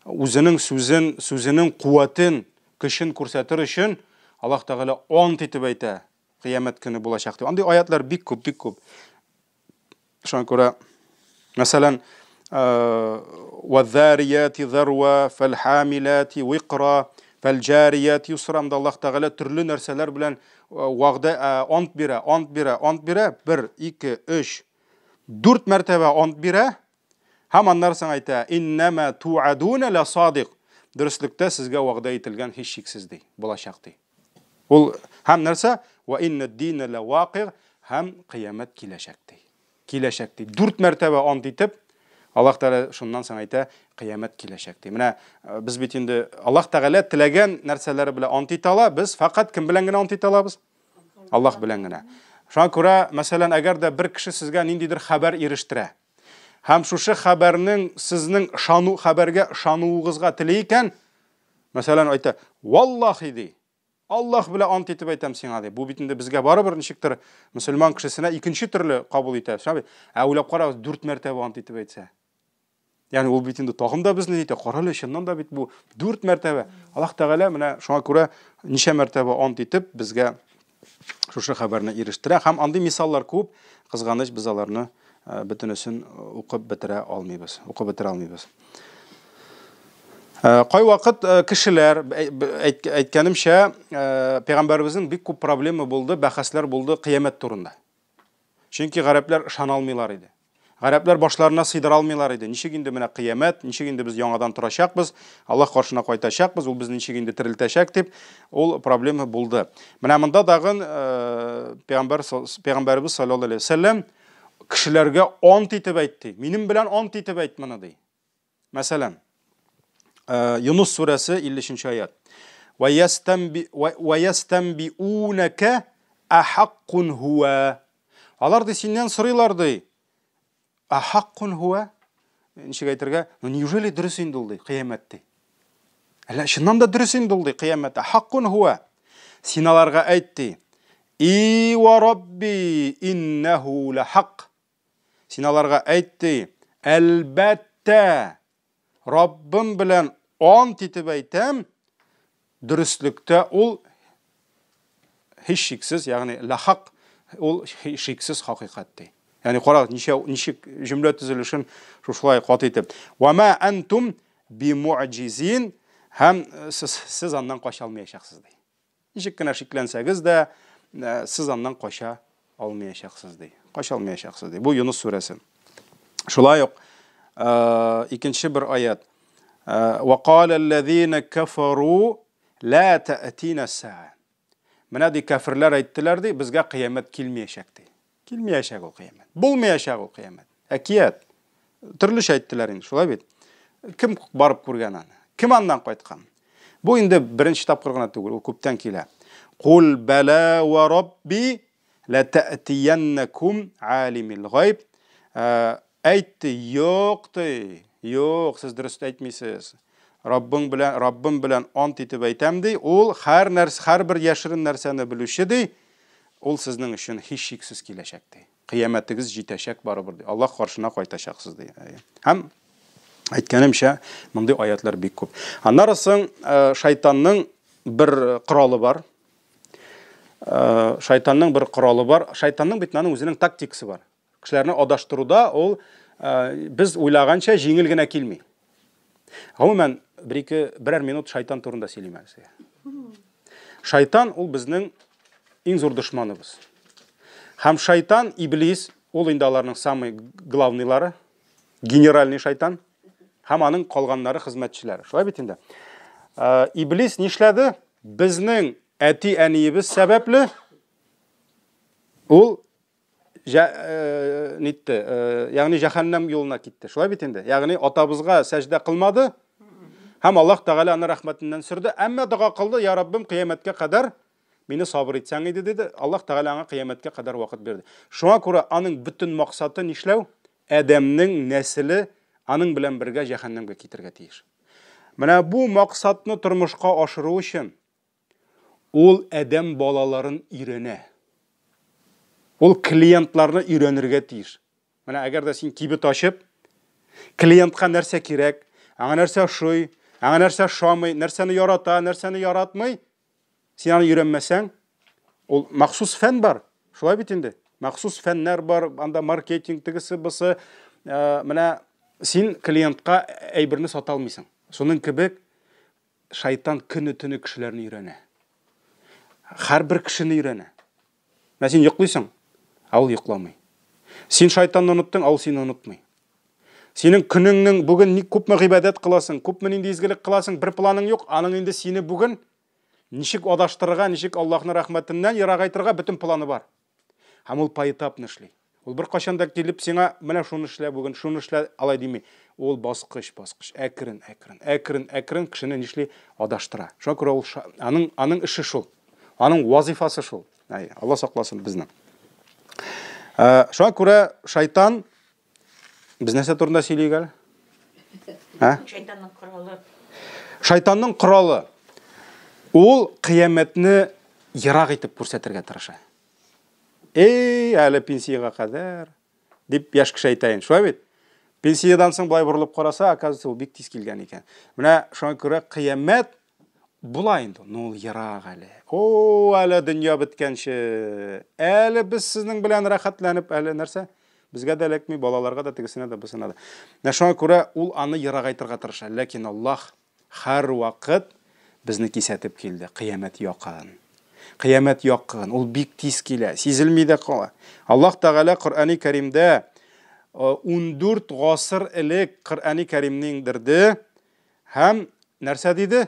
үзенең сүзенең куәтен, көчен күрсәтер өчен Аллаһ Тәгалә ант итеп әйтә, кыямәт көне булачак дип. Андый аятлар бик күп. Шуңа күрә, мәсәлән, وَالذَّارِيَاتِ ذَرْوَ فَالْحَامِلَاتِ وِقْرَ فَالْجَارِيَاتِ يُسْرًا. Аллаһ Тәгалә төрле нәрсәләр белән вәгъдә ант бирә. 1, 2, 3, 4 мәртәбә ант бирә. Һәм аннан соң әйтә, иннама ту'адуна ла садиq. Дөреслектә сезгә вәгъдә ителгән һич шиксез ди, булачак ди. Ул һәм нәрсә? Ва иннад-дина ла вaqi', һәм кыямәт киләчәк ди. 4 мәртәбә ант итеп, Аллаһ Тәгалә шуннан соң әйтә, кыямәт киләчәк ди. Менә без бит инде Аллаһ Тәгалә теләгән нәрсәләре белән ант итә ала, без фақат кем белән генә ант итә алабыз? Аллаһ белән генә. Шуңа күрә, мәсәлән, әгәр дә бер кеше сезгә ниндидер хәбәр ирештерә, һәм шушы хәбәрнең сезнең хәбәргә ышануыгызга теле икән, мәсәлән, әйтә, валлаһи ди, Аллаһ белән ант итеп әйтәм сиңа ди. Бу бит инде безгә барыбер ничектер мөселман кешесенә икенче төрле кабул итә. Ә уйлап карагыз, 4 мәртәбә ант итеп әйтсә. Ягъни ул бит инде тагын да безне әйтә, каралы чыннан да бит бу 4 мәртәбә. Аллаһ Тәгалә менә шуңа күрә ничә мәртәбә ант итеп безгә шушы хәбәрне ирештерә. Һәм андый мисаллар күп, кызганыч без аларны бөтенесен укып бетерә алмыйбыз. Кай вакыт кешеләр әйткәнемчә, пәйгамбәребезнең бик күп проблема булды, бәхәсләр булды кыямәт турында. Чөнки гарәпләр ышана алмыйлар иде. Гарәпләр башларына сыйдыра алмыйлар иде. Ничек инде менә кыямәт, ничек инде без яңадан торачакбыз, Аллаһ каршына кайтачакбыз, ул безне ничек инде терелтәчәк дип, ул проблема булды. Менә монда дагын пәйгамбәребез саллаллаһу алейхи ва саллям кешеләргә ант итеп әйтте. Минем белән ант итеп әйт моны ди. Мәсәлән, Юнус сүрәсе 50-нче аят. Ва ястанбиунака ахаккун хуа. Алар ди синнән сорыйлар ди. Ахаккун хуа? Ничек әйтергә? Неужели дөрес инде ул ди кыямәт ди? Әллә чыннан да дөрес инде ул ди кыямәт. Ахаккун хуа. Син аларга әйт ди. И ва рабби иннаху ла хак. Син аларга әйт ди. Әлбәттә Раббым белән ант итеп әйтәм, дөреслектә ул һичшиксез, ягъни лахак, ул һичшиксез хакыйкать ди. Ягъни карагыз, ничек җөмлә төзелешен шулай кат итеп. Ва ма антум бимуъҗизин, һәм сез аннан кача алмаячаксыз ди. Ничек кенә шикләнсәгез дә, сез аннан кача алмаячаксыз ди. Кача алмаячаксыз ди. Бу Юнус сүрәсе. Шулай ук икенче бер аят. وقال الذين كفروا لا تأتينا الساعة. Менә ди кафирләр әйттеләр ди, безгә кыямәт килмәячәк ди. Килмәячәк ул кыямәт. Булмаячак ул кыямәт. Әкият. Төрлечә әйттеләр инде, шулай бит. Кем барып күргән аны? Кем аннан кайткан? Бу инде беренче тапкыр гына түгел, ул күптән килә. Кул бала ва рабби ла таътияннакум алимил гайб. Әйтте, юк ди. Юк, сез дөрес әйтмисез. Раббым белән ант итеп әйтәм ди, ул һәр бер яшерен нәрсәне белүче ди, ул сезнең өчен һичшиксез киләчәк ди. Кыямәтегез җитәчәк барыбер ди. Аллаһ каршына кайтачаксыз ди. Һәм әйткәнемчә, мондый аятлар бик күп. Аннан соң шайтанның бер коралы бар. Шайтанның бит аның үзенең тактикасы бар. Кешеләрне адаштыруда ул biz уйлаганча җиңел генә килми. Гомумән, берәр минут шайтан турында сөйлим әле. Шайтан ул безнең иң зур дошманыбыз. Һәм шайтан, иблис, ул инде аларның самый главныйлары, генеральный шайтан, һәм аның калганнары хезмәтчеләре. Шулай бит инде. Иблис нишләде? Безнең әти-әниебез сәбәпле ул нитте, ягъни җәһәннәм юлына китте. Шулай бит инде. Ягъни атабызга сәҗдә кылмады, һәм Аллаһ Тәгалә аны рәхмәтеннән сөрде. Әмма дуга кылды, я Раббым, кыямәткә кадәр мине сабыр итсәң иде диде. Аллаһ Тәгалә аңа кыямәткә кадәр вакыт бирде. Шуңа күрә аның бүтән максаты нишләү? Адәмнең нәселе аның белән бергә җәһәннәмгә китергә тиеш. Менә бу максатны тормышка ашыру өчен ул адәм балаларын өйрәнә. Ул клиентларны өйрәнергә тиеш. Менә әгәр дә син кибет ачып, клиентка нәрсә кирәк, аңа нәрсә ошый, аңа нәрсә ошамый, нәрсәне ярата, нәрсәне яратмый, син аны өйрәнмәсәң, ул махсус фән бар. Шулай бит инде. Махсус фәннәр бар, анда маркетинг тегесе бусы, менә син клиентка әйберне сата алмыйсың. Шуның кебек шайтан көне-төне кешеләрне өйрәнә. Һәрбер кешене өйрәнә. Менә син йоклыйсың, ул йокламый. Син шайтанны оныттың, ул сине онытмый. Синең көнеңнең бүген ни күпме гыйбадат кыласың, күпме инде изгелек кыласың, бер планың юк, аның инде сине бүген ничек адаштырырга, ничек Аллаһның рәхмәтеннән ярагайтырга бүтән планы бар. Һәм ул поэтапны эшли. Ул бер кашан да килеп сиңа менә шуны эшлә бүген, шуны эшлә алай дими. Ул баскыч, әкрен кешене нишли адаштыра. Шуңа күрә ул аның эше шул. Аның вазифасы шул. Алла сакласын безне. Шуңа күрә шайтан Біз нәрсе турында сөйлейік әлі? Шайтанның құралы. Шайтанның құралы. Ол қияметні ерақ етіп көрсетірге тырыша. Әлі пенсияға қадар деп яшкіш айтайын. Шуа бет? Пенсиядан соң былай бұрылып қараса, оказывается, ол бек тез келген екен. Мына шоң көрі қиямет бұлайынды. Ол ерақ әлі. Әлі дүния біткенші. Әлі біз сіздің білән рахатланып, әлі нәрсе? Бізге де әлекмей, балаларға да тігісіне де бісіне де. Шоң көрі ол аны ерақ айтырға тырыша. Ләкин Аллах har vaqt bizni kesatib keldi. Qiyomat yoqin. Qiyomat yoqin. Ул бик тиз келе. Сезілмей де қала. Аллах Тағала Құр'ани Кәримдә 14 ғасыр элек Құр'ани Кәримнең дирде һәм нәрсә диде?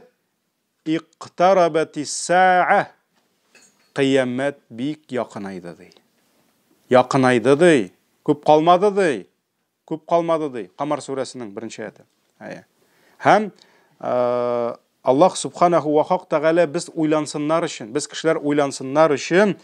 Иқтарабати саа. Qiyomat бик яқынайды ди. Яқынайды ди. Көп қалмады ди. Көп қалмады ди. Қамар сүрәсенең 1-нче аяты. Һәм Аллах Субханаху ва Тағала біз ойлансыннар үшін, біз кішілер ойлансыннар үшін,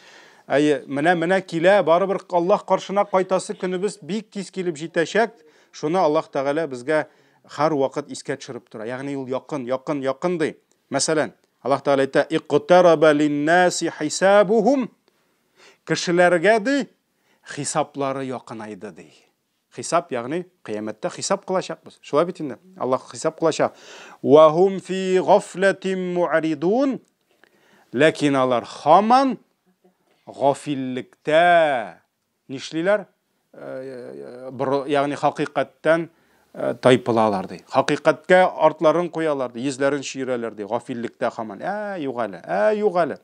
міне келе, барыбір Аллах қаршына қайтасы күні біз бик тез келіп жетешек, шуны Аллах Тағала бізге har вақыт еске түсіріп тұра. Яғни ол яқын дей. Мәсәлән, Аллах Тағала айтты: "Иқтараба линнаси хисабухум." Кішілерге де хисаплары яқынайды дей. Хисап, яғни қияметте хисап қылашақпыз. Шулай бит инде. Аллах хисап қылашақ. Ва хум фи ғафлатин му'ридун. Ләкин алар хаман ғафилліктә нишлиләр? Яғни хақиқаттан тайпылалар дей. Хақиқатқа артларын қоялар дей, езләрін шиірәләр дей. Ғафилліктә хаман. Юғалы.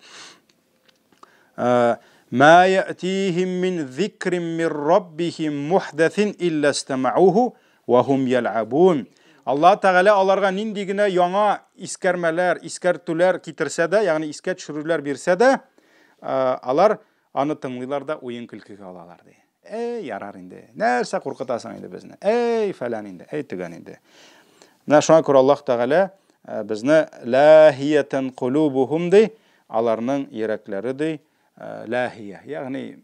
ما يأتيهم من ذكر من ربهم محدث إلا استمعوه وهم يلعبون. Allah Тағала аларға ниндигіне яңа искәрмәләр, искәртүләр китерсә дә, ягъни искә төшерүләр бирсә дә, алар аны тыңлыйлар да уен көлкегә алалар ди. Ярар инде. Нәрсә куркытасың инде безне? Фәлән инде, төгән инде. Менә шуңа күрә Аллаһ Тәгалә безне лаһиятан кулубухум ди, аларның йөрәкләре ди. Ләхия, яғни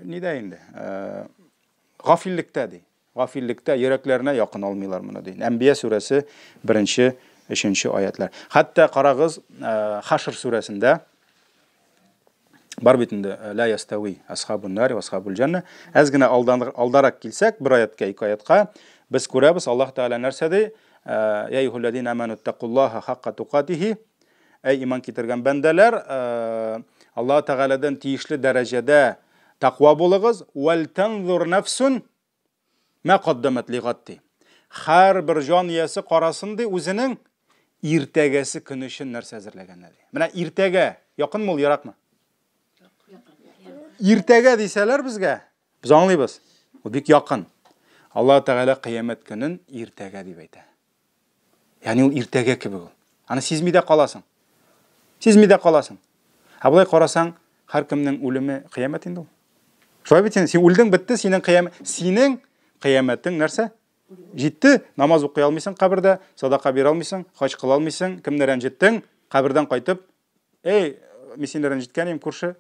не дейінді? Ғафилліктә дей. Ғафилліктә йөрәкләренә яқын алмыйлар мұны дейін. Әнбия сүрәсе 1-3 аятлар. Хатта қарағыз Хашр сүрәсендә бар битендә ла ястауи асхабун нар ва асхабул жанна. Әзгенә алдарак килсәк, бір аятка, 2 аятка без күрәбез Аллаһ Тәгалә нәрсә ди? Я аyyuhalladhina amanu taqulloha haqqa tuqatihi. Эй иман китергән бәндәләр, Аллаһ Тәгаләдән тиешле дәрәҗәдә тақва булыгыз. Вәл танзур нафсун ма каддамат лигатти. Һәр бер җан иясе карасын ди үзенең иртәгәсе көн өчен нәрсә әзерләгәнне ди. Менә иртәгә якынмы ул, яракмы? Иртәгә дисәләр безгә, без аңлыйбыз. Ул бик якын. Аллаһ Тәгалә кыямәт көнен иртәгә дип әйтә. Ягъни ул иртәгә кебек ул. Аны сизми дә каласың. Абылай қарасаң, һәр кемнең үлеме қиямет инде ул. Шулай бит, сен үлдең, битте, синең қияметең нәрсә? Җитте, намаз укый алмыйсың кабердә, садака бирә алмыйсың, хаҗ кыла алмыйсың, кемне рәнҗеттең, кабердән кайтып, мен сине рәнҗеткәнем, күрше,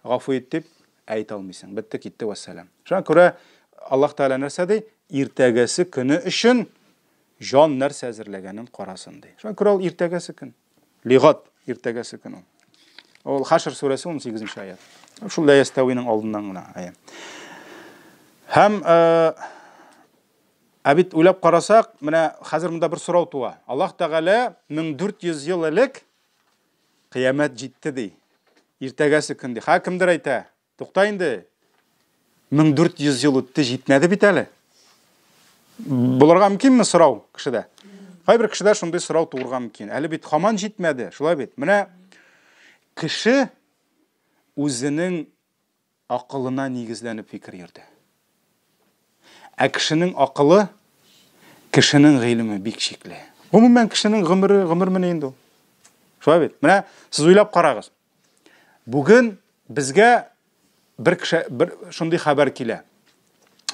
гафу ит дип әйтә алмыйсың. Битте, китте, вассалам. Шуңа күрә Аллаһ Тәгалә нәрсә ди? Иртәгәсе көне өчен җан нәрсә әзерләгәнен карасын ди. Шуңа күрә ул иртәгәсе көн. Лигат, иртәгәсе көн ул. Ол Хашр сүрәсе 18-нче аят. Шул ла ястауиның алдыннан гына аят. Һәм абит уйлап карасак, менә хәзер монда бер сорау туа. Аллаһ Тәгалә 1400 ел элек кыямәт җитте ди. Иртәгәсе көн ди. Кемдер әйтә? Тукта инде. 1400 ел үтте, җитмәде бит әле. Булырга мөмкинме сорау кешедә? Кайбер кешедә шундый сорау туырга мөмкин. Әле бит һаман җитмәде. Шулай бит. Менә кеше үзенең акылына нигезләнеп фикер йөрде. Кешенең акылы, кешенең гыйлеме бик шикле. Гомумән кешенең гомер менә инде ул. Шулай бит. Менә сез уйлап карагыз. Бүген безгә бер шундый хәбәр килә.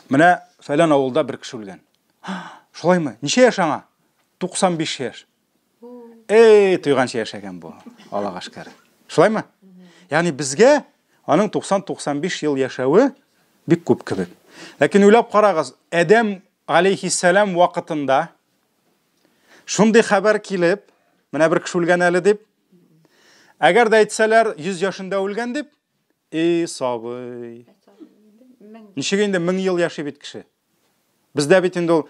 Менә фәлән авылда бер кеше үлгән. Шулаймы? Ничә яшь аңа? 95 яшь. Туйганча яшәгән бу. Аллага шөкер. Шулаймы? Ягъни безгә аның 90-95 ел яшәве бик күп кебек. Ләкин уйлап карагыз, адәм алейхиссалам вакытында шундый хәбәр килеп, менә бер кеше үлгән әле дип, әгәр дә әйтсәләр 100 яшында үлгән дип, сабый. Ничек инде 1000 ел яши бит кеше. Бездә бит инде ул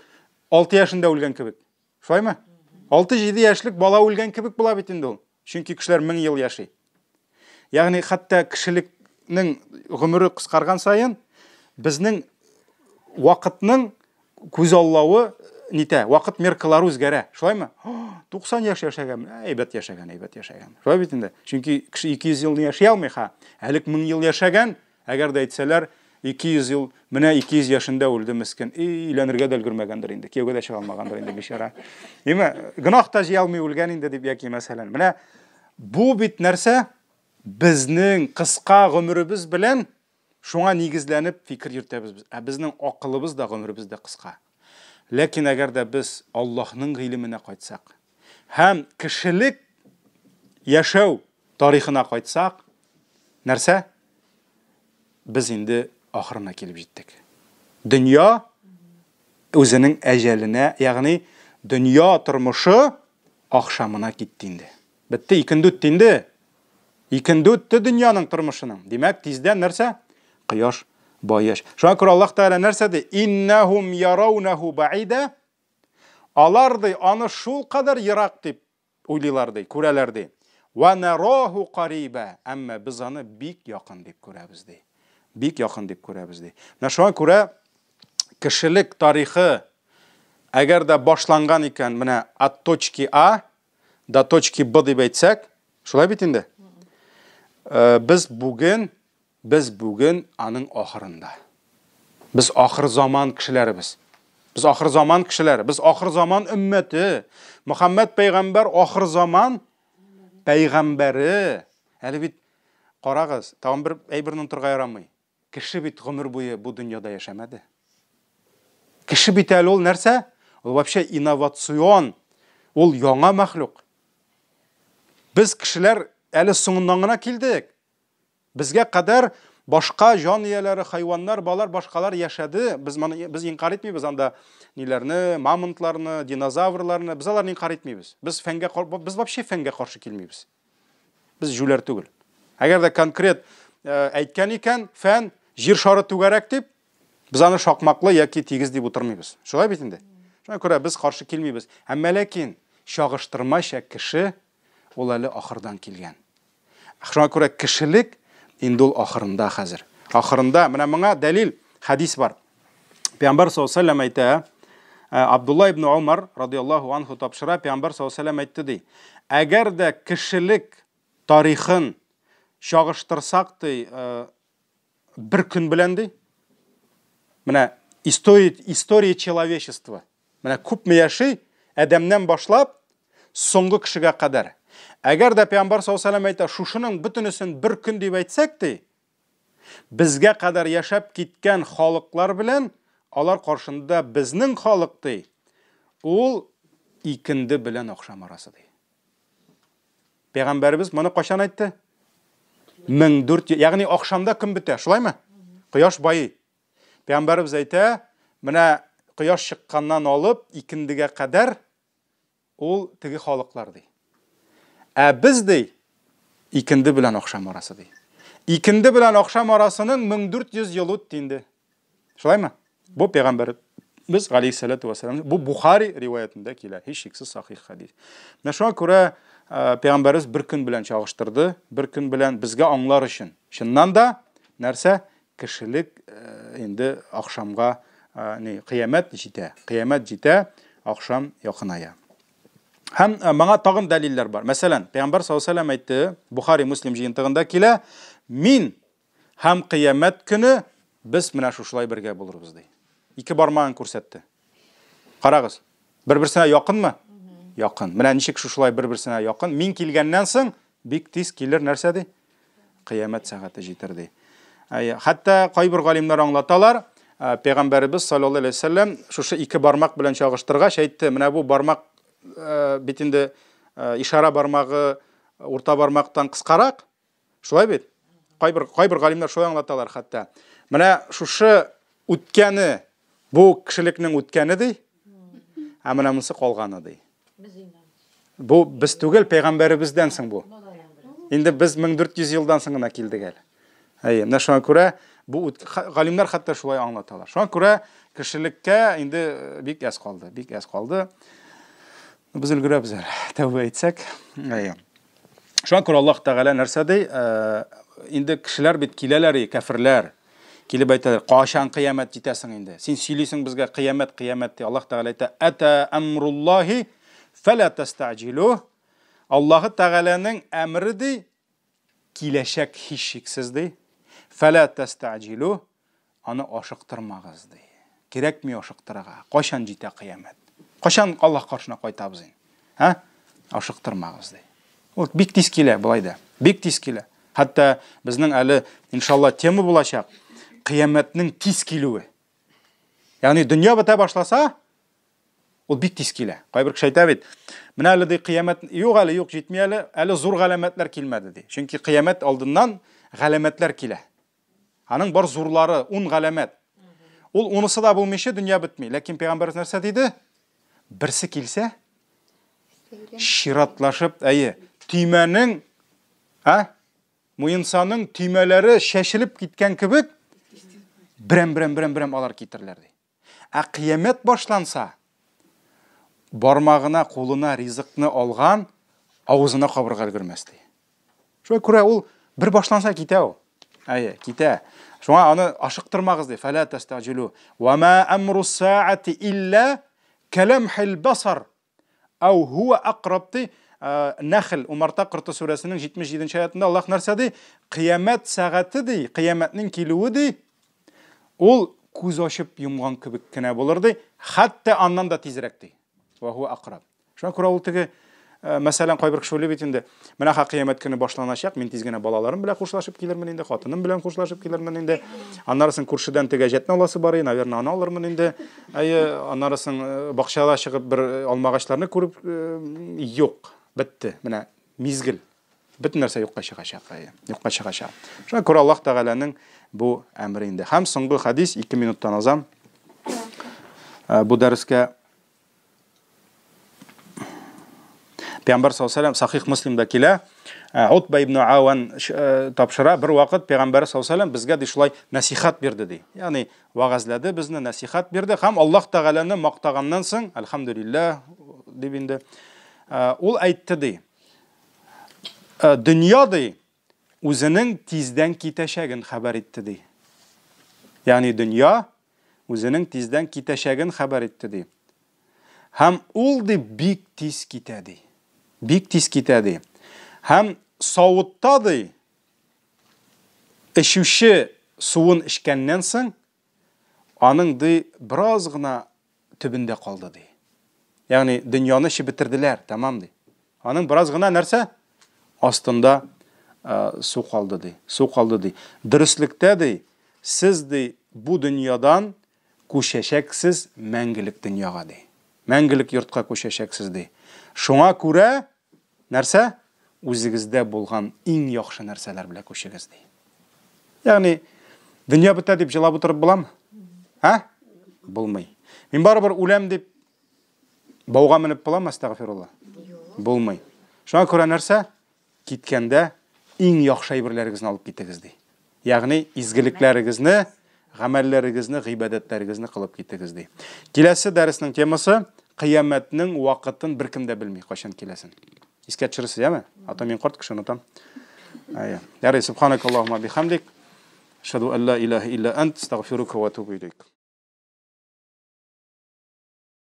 6 яшында үлгән кебек. Шулаймы? 6-7 яшьлек бала үлгән кебек була бит инде ул. Чөнки кешеләр 1000 ел яши. Ягъни хәтта кешелекнең гомере кыскарган сайын безнең вакытның күз аллавы нитә? Вакыт меркалары үзгәрә. Шулаймы? 90 яшь яшәгән, әйбәт яшәгән. Шулай бит инде. Чөнки кеше 200 елны яши алмый ха. Әлек 1000 ел яшәгән, әгәр дә әйтсәләр 200 ел, менә 200 яшында үлде мескен. Өйләнергә дә өлгермәгәндер инде. Кияүгә дә чыга алмагандыр инде бишара. Гынах та җый алмый үлгән инде дип яки мәсәлән. Менә бу бит нәрсә? Безнең кыска гомеребез белән шуңа нигезләнеп фикер йөртәбез без. Безнең акылыбыз да гомеребез дә кыска. Ләкин әгәр дә без Аллаһның гыйлеменә кайтсак, һәм кешелек яшәү тарихына кайтсак, нәрсә? Без инде ахырына килеп җиттек. Дөнья үзенең әҗәленә, ягъни дөнья тормышы ахшамына китте инде. Бетте, икенде үтте инде. Икенде үтте дөньяның тормышының. Димәк, тиздән нәрсә? Кояш баеш. Шуңа күрә Аллаһ Тәгалә нәрсә ди? Иннахум яраунаху баида. Алар ди, аны шул кадәр ерак дип уйлыйлар ди, күрәләр ди. Ва нараху кариба. Әмма без аны бик якын дип күрәбез ди. Бик якын дип күрәбез ди. Менә шуңа күрә кешелек тарихы әгәр дә башланган икән, менә от точки А до точки Б дип әйтсәк, шулай бит инде. Без бүген аның ахырында. Без ахыр заман кешеләребез. Без ахыр заман кешеләре, біз ахыр заман өммәте. Мөхәммәд пәйгамбәр ахыр заман пәйгамбәре. Әле бит карагыз, тагын бер әйберне унтырга ярамый. Кеше бит гомер буе бу дөньяда яшәмәде. Кеше бит әле ул нәрсә? Ул вообще инновацион, ул яңа мәхлук. Біз кешеләр әле соңыннан гына килдек. Безгә кадәр башка җан ияләре, хайваннар, балар, башкалар яшәде. Без инкар итмибез анда ниләрне, мамонтларны, динозаврларны, без аларны инкар итмибез. Без вообще фәнгә каршы килмибез. Без җүләр түгел. Әгәр дә конкрет әйткән икән, фән җир шары түгәрәк дип, без аны шакмаклы яки тигез дип утырмыйбыз. Шулай бит инде. Шуңа күрә без каршы килмибез. Әмма ләкин чагыштырмача кеше ул әле ахырдан килгән. Шуңа күрә кешелек инде ул ахырында хәзер. Ахырында, менә моңа дәлил хадис бар. Пәйгамбәр саллаллаһу алейһи ва сәллям әйтә, Абдулла ибн Умар радиллаһу анху тапшыра, Пәйгамбәр саллаллаһу алейһи ва сәллям әйтте ди. Әгәр дә кешелек тарихын чагыштырсак ди, бер көн белән ди, менә история человечества. Менә күпме яши, адәмнән башлап соңгы кешегә кадәр. Әгәр дә Пәйгамбәр саллаллаһу алейһи ва сәллям әйтә, шушының бөтенесен бер көн дип әйтсәк ди, безгә кадәр яшәп киткән халыклар белән алар каршында безнең халык ди, ул икенде белән охшам арасы ди. Пәйгамбәрбез моны кашан әйтте? 1400, ягъни охшамда көн бетә, шулаймы? Кояш байый. Пәйгамбәрбез әйтә, менә кояш чыкканнан алып икендегә кадәр ул теге халыклар ди. Біз ди, икенде белән охшам арасы ди. Икенде белән охшам арасының 1400 ел үтте инде. Шулаймы? Бу Пәйгамбәрбез алейһиссалату ва салам, бу Бухари риваятында килә, һич шиксез сахих хадис. Менә шуңа күрә Пәйгамбәрбез бер көн белән чагыштырды, бер көн белән безгә аңлар өчен. Шуннан да нәрсә? Кешелек инде ахшамга, кыямәт җитә. Кыямәт җитә, ахшам якыная. Һәм моңа тагын дәлилләр бар. Мәсәлән, Пәйгамбәр саллаллаһу алейһи ва сәллям әйтте, Бухари, Муслим җыентыгында килә, мин һәм кыямәт көне без менә шушылай бергә булырбыз ди. Ике бармагын күрсәтте. Карагыз, бер-берсенә якынмы? Якын. Менә ничек шушылай бер-берсенә якын? Мин килгәннән соң бик тиз килер нәрсә ди? Кыямәт сәгате җитер ди. Хәтта кайбер галимнәр аңлаталар, Пәйгамбәрбез саллаллаһу алейһи ва сәллям шушы ике бармак белән чагыштыргач әйтте, менә бу бармак бит инде ишара бармагы урта бармактан кыскарак. Шулай бит. Кайбер галимнәр шулай аңлаталар хәтта. Менә шушы үткәне Бу кешелекнең үткәне ди, ә менә монысы калганы ди. Без инде. Бу без түгел, пәйгамбәребездән соң бу. Инде без 1400 елдан соң гына килдек әле. Менә шуңа күрә бу галимнәр хәтта шулай аңлаталар. Шуңа күрә кешелеккә инде бик әз калды, бик әз калды. Без өлгерәбез әле, тәүбә итсәк. Шуңа күрә Аллаһ Тәгалә нәрсә ди? Инде кешеләр бит киләләр, кафирләр. Килеп әйтәләр, кашан кыямәт җитәсең инде? Син сөйлисең безгә кыямәт, кыямәт ди. Аллаһ Тәгалә әйтә: "Ата амруллаһи фәла тастаҗилу." Аллаһ Тәгаләнең әмре ди, киләчәк һич шиксез ди. Фәла тастаҗилу, аны ашыктырмагыз ди. Кирәкми ашыктырырга. Кашан җитә кыямәт? Кашан Аллаһ каршына кайтабыз инде? Ашыктырмагыз ди. Ул бик тиз килә булай да. Бик тиз килә. Хәтта безнең әле иншалла тема булачак. Кыямәтнең тиз килүе. Ягъни дөнья бетә башласа, ул бик тиз килә. Кайбер кеше әйтә бит, менә әле ди кыямәт юк әле, юк җитми әле зур галәмәтләр килмәде ди. Чөнки кыямәт алдыннан галәмәтләр килә. Аның бар зурлары 10 галәмәт. Ул унысы да булмыйча дөнья бетми. Ләкин пәйгамбәр нәрсә диде? Берсе килсә, ширатлашып, төймәнең, муенсаның төймәләре шәшелеп киткән кебек, берәм алар китерләр ди. Кыямәт башланса, бармагына, кулына ризыкны алган, авызына кабырга өлгермәс ди. Шуңа күрә ул бер башланса китә ул. Китә. Шуңа аны ашыктырмагыз ди. Фәла тастаҗилу. Ва ма амру саати илля каламхил басар. Ау хуа aqrab ди. Нахл Умарта Кырты сүрәсенең 77-нче аятында Аллаһ нәрсә ди? Кыямәт сәгате ди, кыямәтнең килүе ди. Ул күз ачып йомган кебек кенә булыр ди. Хәтта аннан да тизрәк ди. Ва хуа aqrab. Шуңа күрә ул теге мәсәлән кайбер кеше уйлый бит инде. Менә кыямәт көне башланачак, мин тиз генә балаларым белән хушлашып килермен инде, хатыным белән хушлашып килермен инде. Аннарысын күршедән теге җәтне аласы бар, наверное, аны алырмын инде. Аннарысын бакчада чыгып бер алмагачларны күреп юк. Бетте. Менә мизгел. Бөтен нәрсә юкка чыгачак. Юкка чыгачак. Шуңа күрә Аллаһ Тәгаләнең бу әмре инде. Һәм соңгы хадис 2 минуттан азам. Бу дәрескә Пәйгамбәр саллаллаһу алейһи ва саллям Сахих Муслимда килә. Утба ибн Ауан тапшыра, бер вакыт Пәйгамбәр саллаллаһу алейһи ва саллям безгә ди шулай насихат бирде ди. Ягъни вагазлады, безне насихат бирде һәм Аллаһ Тәгаләне мактаганнан соң, альхамдулиллаһ дип инде, ул әйтте ди. Дөнья ди үзенең тиздән китәчәген хәбәр итте ди. Ягъни дөнья үзенең тиздән китәчәген хәбәр итте ди. Һәм ул ди бик тиз китә ди. Бик тиз китә ди. Һәм савытта ди эчүче суын эчкәннән соң аның ди бераз гына төбендә калды ди. Ягъни дөньяны эчеп бетерделәр, тамам ди. Аның бераз гына нәрсә? Астында су калды ди. Су калды ди. Дөреслектә ди, сез ди бу дөньядан күчәчәксез мәңгелек дөньяга ди. Мәңгелек йортка күчәчәксез ди. Шуңа күрә нәрсә? Үзегездә булган иң яхшы нәрсәләр белән күчегез ди. Ягъни дөнья бетә дип җылап утырып буламы? Булмый. Мин барыбер үләм дип бауга менеп буламы? Астагфирулла. Булмый. Шуңа күрә нәрсә? Киткәндә иң яхшы әйберләрегезне алып китегез ди. Ягъни изгелекләрегезне, гамәлләрегезне, гыйбадәтләрегезне кылып китегез ди. Киләсе дәреснең темасы кыямәтнең вакытын беркем дә белми, кайчан киләсен. Искә төшерсез, яме? Ата мин карт кеше онытам. Ярый, субханакаллаһумма бихамдик, ашһаду ан ла илаха илля ант, астагфирука ва атубу илейк.